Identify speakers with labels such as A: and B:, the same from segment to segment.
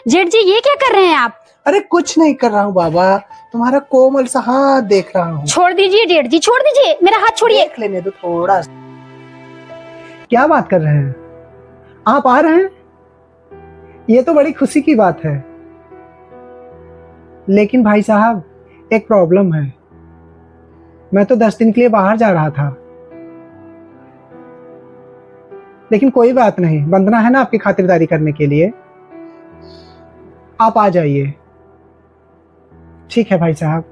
A: जेठ जी ये क्या कर रहे हैं आप?
B: अरे कुछ नहीं कर रहा हूँ बाबा, तुम्हारा कोमल सा हाथ देख रहा हूँ।
A: छोड़ दीजिए जेठ जी, छोड़ दीजिए, मेरा हाथ छोड़िए।
B: देख लेने दो थोड़ा। क्या बात कर रहे हैं आप? आ रहे हैं? ये तो बड़ी खुशी की बात है। लेकिन भाई साहब एक प्रॉब्लम है। मैं तो 10 दिन के लिए बाहर जा रहा था। लेकिन कोई बात नहीं, वंदना है ना आपकी खातिरदारी करने के लिए। आप आ जाइए। ठीक है भाई साहब।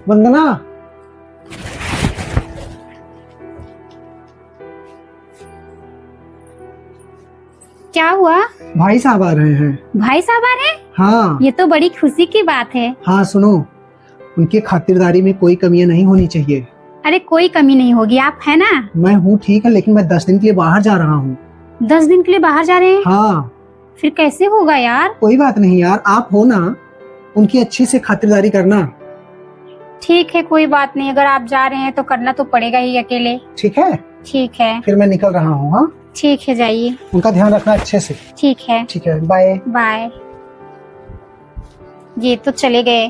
B: वंदना,
A: क्या हुआ?
B: भाई साहब आ रहे हैं।
A: भाई साहब आ रहे हैं?
B: हाँ
A: ये तो बड़ी खुशी की बात है।
B: हाँ, सुनो, उनकी खातिरदारी में कोई कमियां नहीं होनी चाहिए।
A: अरे कोई कमी नहीं होगी, आप है ना।
B: मैं हूँ ठीक है, लेकिन मैं 10 दिन के लिए बाहर जा रहा हूँ।
A: 10 दिन के लिए बाहर जा रहे हैं?
B: हाँ।
A: फिर कैसे होगा यार?
B: कोई बात नहीं यार, आप हो ना, उनकी अच्छी से खातिरदारी करना।
A: ठीक है, कोई बात नहीं, अगर आप जा रहे हैं तो करना तो पड़ेगा ही अकेले।
B: ठीक है,
A: ठीक है।
B: फिर मैं निकल रहा हूँ। हाँ,
A: ठीक है, जाइए।
B: उनका ध्यान रखना अच्छे से।
A: ठीक है।
B: ठीक है, बाय
A: बाय। ये तो चले गए।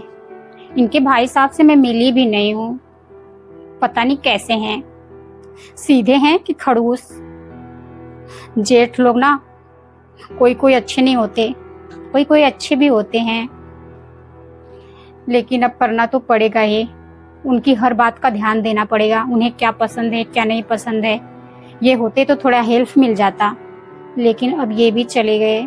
A: इनके भाई साहब से मैं मिली भी नहीं हूँ, पता नहीं कैसे हैं, सीधे हैं कि खड़ूस। जेठ लोग ना कोई कोई अच्छे नहीं होते, कोई कोई अच्छे भी होते हैं, लेकिन अब करना तो पड़ेगा ही। उनकी हर बात का ध्यान देना पड़ेगा, उन्हें क्या पसंद है क्या नहीं पसंद है। ये होते तो थोड़ा हेल्प मिल जाता, लेकिन अब ये भी चले गए।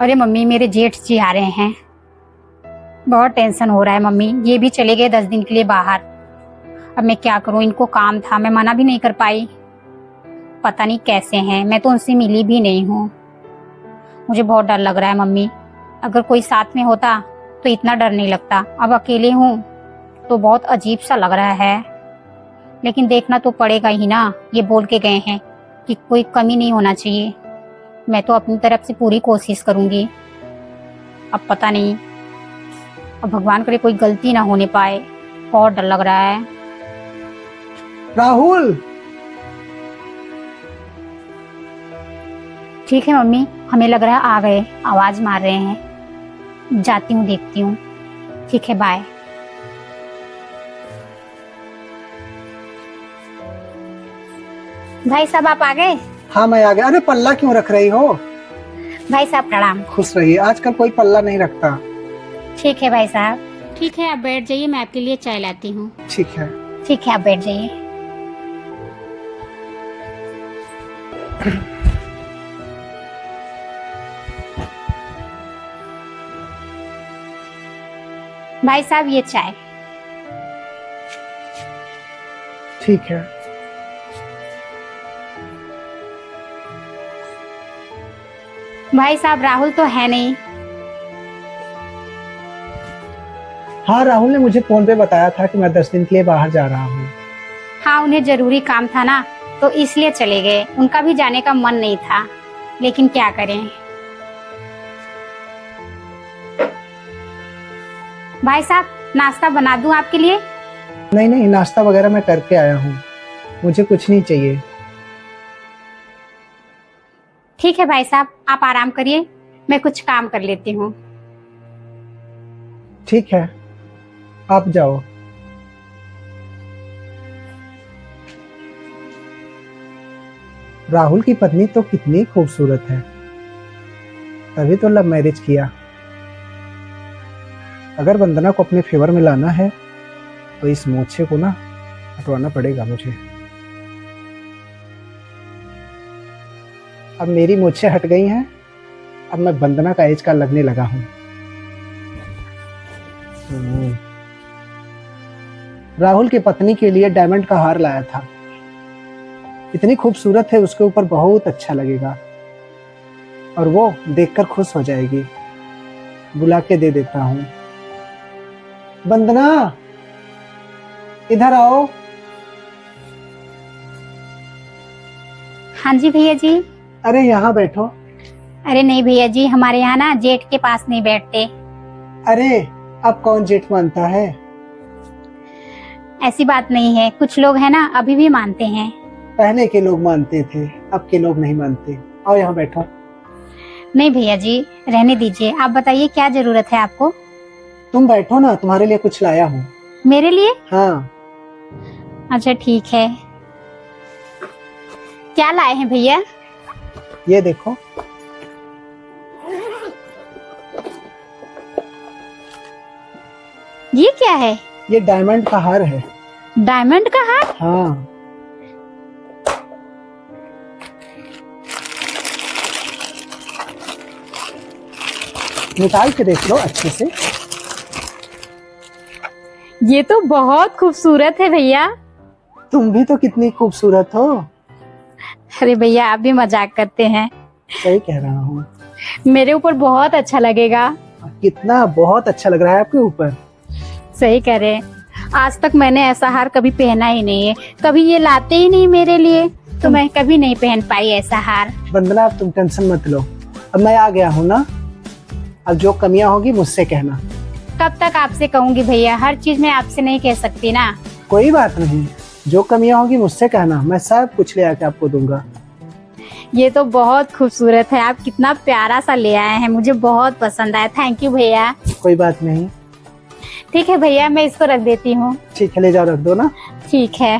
A: अरे मम्मी, मेरे जेठ जी आ रहे हैं, बहुत टेंशन हो रहा है मम्मी। ये भी चले गए 10 दिन के लिए बाहर। अब मैं क्या करूं, इनको काम था, मैं मना भी नहीं कर पाई। पता नहीं कैसे हैं, मैं तो उनसे मिली भी नहीं हूँ। मुझे बहुत डर लग रहा है मम्मी। अगर कोई साथ में होता तो इतना डर नहीं लगता, अब अकेले हूँ तो बहुत अजीब सा लग रहा है। लेकिन देखना तो पड़ेगा ही ना, ये बोल के गए हैं कि कोई कमी नहीं होना चाहिए। मैं तो अपनी तरफ से पूरी कोशिश करूंगी। अब पता नहीं, अब भगवान करे कोई गलती ना होने पाए, बहुत डर लग रहा है।
B: राहुल।
A: ठीक है मम्मी, हमें लग रहा है आ गए, आवाज मार रहे हैं। जाती हूँ, देखती हूँ। ठीक है, बाय। भाई साहब आप आ गए?
B: हाँ मैं आ गया। अरे पल्ला क्यों रख रही हो?
A: भाई साहब प्रणाम।
B: खुश रहिए, आजकल कोई पल्ला नहीं रखता।
A: ठीक है भाई साहब। ठीक है, आप बैठ जाइए, मैं आपके लिए चाय लाती हूँ।
B: ठीक है।
A: ठीक है, आप बैठ जाइए। भाई साहब ये चाय।
B: ठीक है।
A: भाई साहब राहुल तो है नहीं।
B: हाँ, राहुल ने मुझे फोन पे बताया था कि मैं 10 दिन के लिए बाहर जा रहा हूँ।
A: हाँ, उन्हें जरूरी काम था ना, तो इसलिए चले गए। उनका भी जाने का मन नहीं था, लेकिन क्या करें। भाई साहब नाश्ता बना दूं आपके लिए?
B: नहीं नहीं, नाश्ता वगैरह मैं करके आया हूँ, मुझे कुछ नहीं चाहिए।
A: ठीक है भाई साहब, आप आराम करिए, मैं कुछ काम कर लेती हूँ।
B: ठीक है, आप जाओ। राहुल की पत्नी तो कितनी खूबसूरत है, तभी तो लव मैरिज किया। अगर वंदना को अपने फेवर में लाना है तो इस मोछे को ना हटवाना पड़ेगा मुझे। अब मेरी मोछे हट गई हैं, अब मैं वंदना का एज का लगने लगा हूं। राहुल की पत्नी के लिए डायमंड का हार लाया था, इतनी खूबसूरत है, उसके ऊपर बहुत अच्छा लगेगा और वो देखकर खुश हो जाएगी। बुला के दे देता हूं। वंदना, इधर आओ।
A: हाँ जी भैया जी।
B: अरे यहाँ बैठो।
A: अरे नहीं भैया जी, हमारे यहाँ ना जेठ के पास नहीं बैठते।
B: अरे अब कौन जेठ मानता है?
A: ऐसी बात नहीं है, कुछ लोग हैं ना अभी भी मानते हैं।
B: पहले के लोग मानते थे, अब के लोग नहीं मानते। आओ यहाँ बैठो।
A: नहीं भैया जी, रहने दीजिए। आप बताइए क्या जरूरत है आपको?
B: तुम बैठो ना, तुम्हारे लिए कुछ लाया हूँ।
A: मेरे लिए?
B: हाँ।
A: अच्छा ठीक है। क्या लाए हैं भैया?
B: ये देखो।
A: ये क्या है?
B: ये डायमंड का हार है।
A: डायमंड का हार?
B: हाँ। निकाल के देख लो अच्छे से।
A: ये तो बहुत खूबसूरत है भैया।
B: तुम भी तो कितनी खूबसूरत हो।
A: अरे भैया आप भी मजाक करते हैं।
B: सही कह रहा हूँ।
A: मेरे ऊपर बहुत अच्छा लगेगा।
B: कितना बहुत अच्छा लग रहा है आपके ऊपर।
A: सही कह रहे हैं। आज तक मैंने ऐसा हार कभी पहना ही नहीं है, कभी ये लाते ही नहीं मेरे लिए, तो मैं कभी नहीं पहन पाई ऐसा हार।
B: वंदना अब तुम टेंशन मत लो, अब मैं आ गया हूँ ना। अब जो कमियां होगी मुझसे कहना।
A: कब तक आपसे कहूंगी भैया? हर चीज मैं आपसे नहीं कह सकती ना।
B: कोई बात नहीं, जो कमियां होगी मुझसे कहना, मैं सब कुछ ले आके आपको दूंगा।
A: ये तो बहुत खूबसूरत है। आप कितना प्यारा सा ले आए हैं, मुझे बहुत पसंद आया। थैंक यू भैया।
B: कोई बात नहीं।
A: ठीक है भैया, मैं इसको रख देती हूँ।
B: ठीक है, ले जाओ, रख दो ना।
A: ठीक है।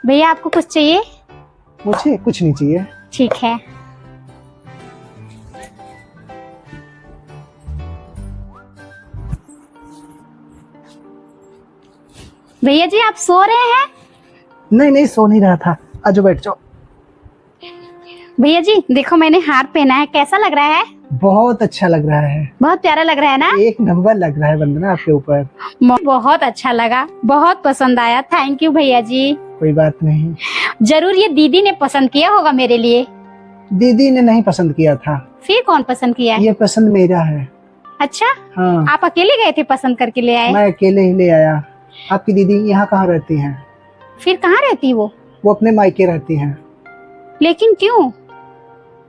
A: भैया आपको कुछ चाहिए?
B: मुझे कुछ नहीं चाहिए।
A: ठीक है। भैया जी आप सो रहे हैं?
B: नहीं नहीं, सो नहीं रहा था। आजो बैठ जाओ।
A: भैया जी देखो मैंने हार पहना है, कैसा लग रहा है?
B: बहुत अच्छा लग रहा है।
A: बहुत प्यारा लग रहा है ना?
B: एक नंबर लग रहा है वंदना आपके ऊपर।
A: बहुत अच्छा लगा, बहुत पसंद आया। थैंक यू भैया जी।
B: कोई बात नहीं।
A: जरूर ये दीदी ने पसंद किया होगा मेरे लिए।
B: दीदी ने नहीं पसंद किया था।
A: फिर कौन पसंद किया है?
B: ये पसंद मेरा है।
A: अच्छा।
B: हाँ।
A: आप अकेले गए थे पसंद करके ले आए?
B: मैं अकेले ही ले आया। आपकी दीदी यहाँ कहाँ रहती हैं?
A: फिर कहाँ रहती वो?
B: वो अपने मायके रहती हैं।
A: लेकिन क्यों?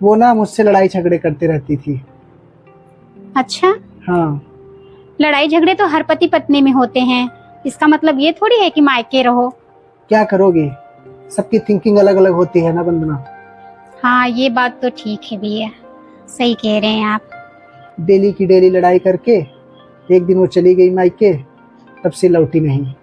B: वो ना मुझसे लड़ाई झगड़े करती रहती थी।
A: अच्छा।
B: हाँ।
A: लड़ाई झगड़े तो हर पति पत्नी में होते हैं, इसका मतलब ये थोड़ी है कि मायके रहो।
B: क्या करोगे, सबकी थिंकिंग अलग अलग होती है ना वंदना।
A: हाँ ये बात तो ठीक है भैया, सही कह रहे हैं आप।
B: डेली की डेली लड़ाई करके एक दिन वो चली गई मायके, तब से लौटी नहीं।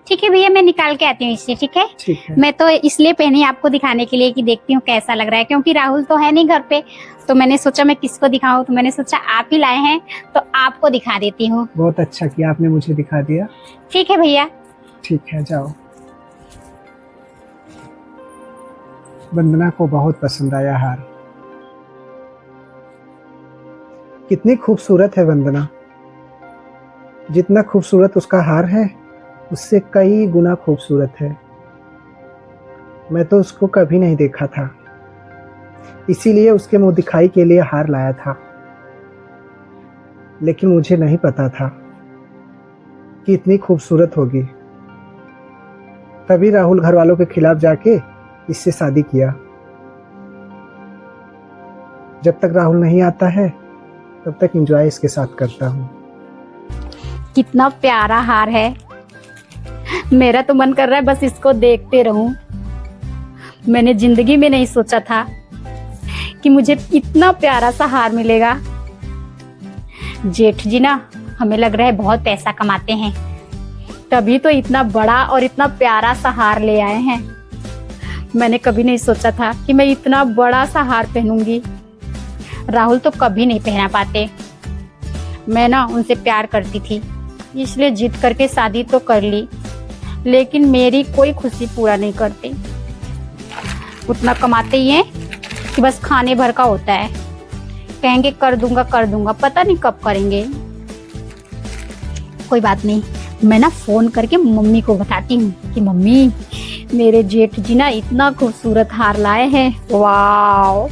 A: ठीक है भैया, मैं निकाल के आती हूँ इसे। ठीक है।
B: ठीक है।
A: मैं तो इसलिए पहनी आपको दिखाने के लिए कि देखती हूँ कैसा लग रहा है, क्योंकि राहुल तो है नहीं घर पे, तो मैंने सोचा मैं किसको दिखाऊं, तो मैंने सोचा आप ही लाए हैं तो आपको दिखा देती हूँ।
B: बहुत अच्छा किया आपने मुझे दिखा दिया।
A: ठीक है भैया।
B: ठीक है, जाओ। वंदना को बहुत पसंद आया हार। कितनी खूबसूरत है वंदना। जितना खूबसूरत उसका हार है उससे कई गुना खूबसूरत है। मैं तो उसको कभी नहीं देखा था, इसीलिए उसके मुंह दिखाई के लिए हार लाया था। लेकिन मुझे नहीं पता था कि इतनी खूबसूरत होगी। तभी राहुल घर वालों के खिलाफ जाके इससे शादी किया। जब तक राहुल नहीं आता है तब तक एंजॉय इसके साथ करता हूँ।
A: कितना प्यारा हार है, मेरा तो मन कर रहा है बस इसको देखते रहूं। मैंने जिंदगी में नहीं सोचा था कि मुझे इतना प्यारा सा हार मिलेगा। जेठ जी ना हमें लग रहा है बहुत पैसा कमाते हैं, तभी तो इतना बड़ा और इतना प्यारा सा हार ले आए हैं। मैंने कभी नहीं सोचा था कि मैं इतना बड़ा सा हार पहनूंगी। राहुल तो कभी नहीं पहना पाते। मैं ना उनसे प्यार करती थी, इसलिए जिद करके शादी तो कर ली, लेकिन मेरी कोई खुशी पूरा नहीं करते। उतना कमाते ही हैं कि बस खाने भर का होता है। कहेंगे कर दूंगा, पता नहीं कब करेंगे। कोई बात नहीं, मैं ना फोन करके मम्मी को बताती हूँ कि मम्मी मेरे जेठ जी ना इतना खूबसूरत हार लाए हैं। वाओ।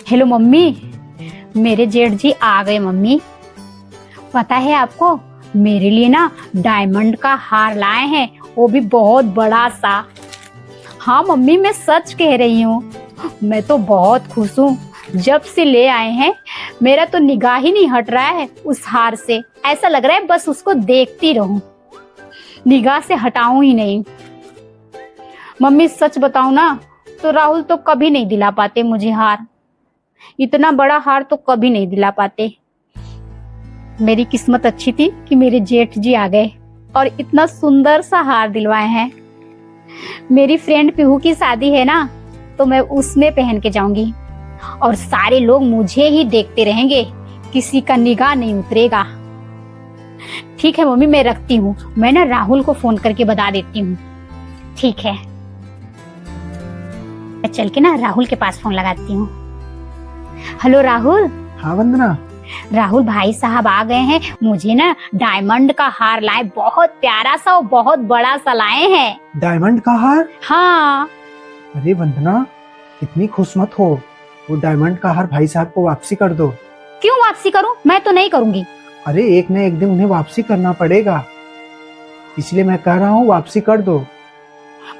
A: हेलो मम्मी, मेरे जेठ जी आ गए मम्मी। पता है आपको, मेरे लिए ना डायमंड का हार लाए हैं, वो भी बहुत बड़ा सा। हाँ मम्मी मैं सच कह रही हूँ, मैं तो बहुत खुश हूँ। जब से ले आए हैं मेरा तो निगाह ही नहीं हट रहा है उस हार से। ऐसा लग रहा है बस उसको देखती रहूं, निगाह से हटाऊं ही नहीं। मम्मी सच बताऊं ना तो राहुल तो कभी नहीं दिला पाते मुझे हार। इतना बड़ा हार तो कभी नहीं दिला पाते। मेरी किस्मत अच्छी थी कि मेरे जेठ जी आ गए और इतना सुंदर सा हार दिलवाए हैं। मेरी फ्रेंड पीहू की शादी है ना, तो मैं उसमें पहन के जाऊंगी और सारे लोग मुझे ही देखते रहेंगे, किसी का निगाह नहीं उतरेगा। ठीक है मम्मी, मैं रखती हूँ। मैं ना राहुल को फोन करके बता देती हूँ। ठीक है, मैं चल के ना राहुल के पास फोन लगाती हूँ। हेलो राहुल।
B: हाँ वंदना।
A: राहुल भाई साहब आ गए हैं। मुझे ना डायमंड का हार लाए, बहुत प्यारा सा और बहुत बड़ा सा लाए हैं।
B: डायमंड का हार?
A: हाँ।
B: अरे वंदना, इतनी खुश मत हो। वो डायमंड का हार भाई साहब को वापसी कर दो।
A: क्यों वापसी करूं? मैं तो नहीं करूंगी।
B: अरे एक न एक दिन उन्हें वापसी करना पड़ेगा, इसलिए मैं कह रहा हूँ वापसी कर दो।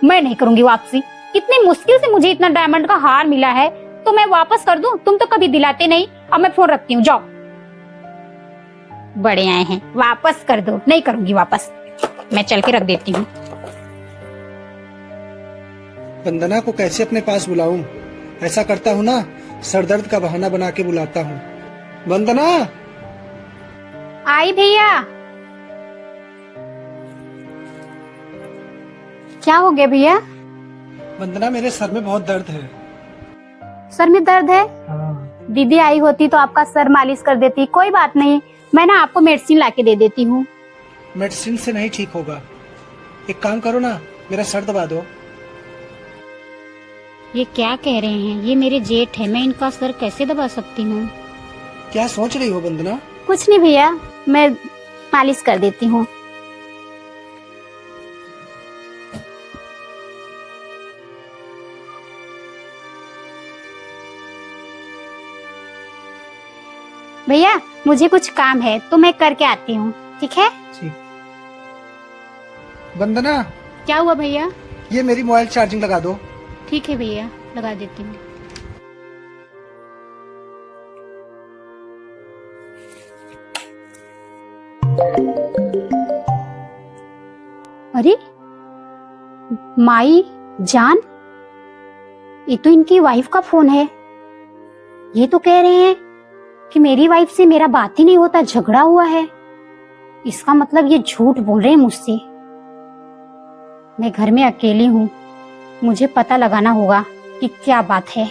A: मैं नहीं करूंगी वापसी। कितनी मुश्किल से मुझे इतना डायमंड का हार मिला है, तो मैं वापस कर दूं? तुम तो कभी दिलाते नहीं। अब मैं फोन रखती हूँ, जाओ। बड़े आए हैं, वापस कर दो। नहीं करूंगी वापस, मैं चल के रख देती हूँ।
B: वंदना को कैसे अपने पास बुलाऊं? ऐसा करता हूँ ना, सरदर्द का बहाना बना के बुलाता हूँ। वंदना!
A: आई भैया। क्या हो गया भैया?
B: वंदना, मेरे सर में बहुत दर्द है।
A: सर में दर्द है?
B: हाँ।
A: दीदी आई होती तो आपका सर मालिश कर देती। कोई बात नहीं, मैं ना आपको मेडिसिन लाके दे देती हूँ।
B: मेडिसिन से नहीं ठीक होगा, एक काम करो ना, मेरा सर दबा दो।
A: ये क्या कह रहे हैं? ये मेरे जेठ है, मैं इनका सर कैसे दबा सकती हूँ?
B: क्या सोच रही हो वंदना?
A: कुछ नहीं भैया, मैं मालिश कर देती हूँ। भैया मुझे कुछ काम है तो मैं करके आती हूँ, ठीक है?
B: ठीक। वंदना,
A: क्या हुआ भैया?
B: ये मेरी मोबाइल चार्जिंग लगा दो।
A: ठीक है भैया, लगा देती हूँ। अरे माई जान, ये तो इनकी वाइफ का फोन है। ये तो कह रहे हैं कि मेरी वाइफ से मेरा बात ही नहीं होता, झगड़ा हुआ है। इसका मतलब ये झूठ बोल रहे हैं मुझसे। मैं घर में अकेली हूँ, मुझे पता लगाना होगा कि क्या बात है।